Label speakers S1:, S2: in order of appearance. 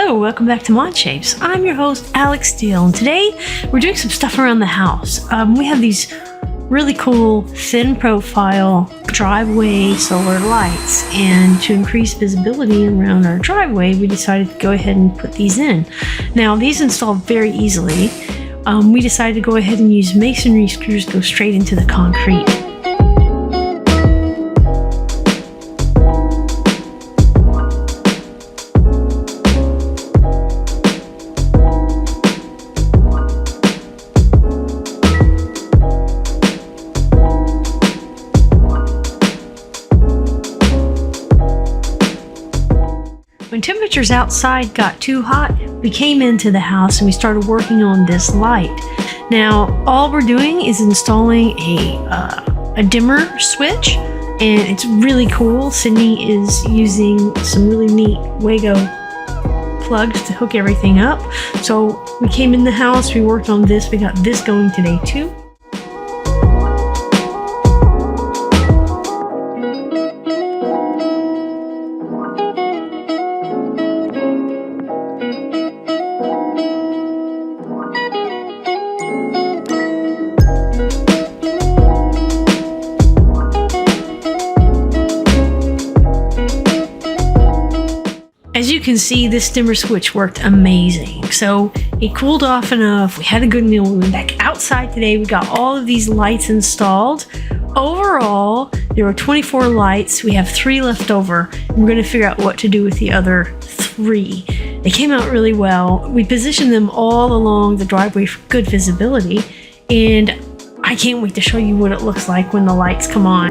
S1: Hello, welcome back to ModShapes. I'm your host, Alex Steele, and today we're doing some stuff around the house. We have these really cool thin profile driveway solar lights, and to increase visibility around our driveway, we decided to go ahead and put these in. Now, these install very easily. We decided to go ahead and use masonry screws to go straight into the concrete. When temperatures outside got too hot, we came into the house and we started working on this light. Now, all we're doing is installing a dimmer switch, and it's really cool. Sydney is using some really neat Wago plugs to hook everything up. So we came in the house, we worked on this, we got this going today too. As you can see, this dimmer switch worked amazing. So it cooled off enough. We had a good meal. We went back outside today. We got all of these lights installed. Overall, there were 24 lights. We have 3 left over, and we're going to figure out what to do with the other 3. They came out really well. We positioned them all along the driveway for good visibility, and I can't wait to show you what it looks like when the lights come on.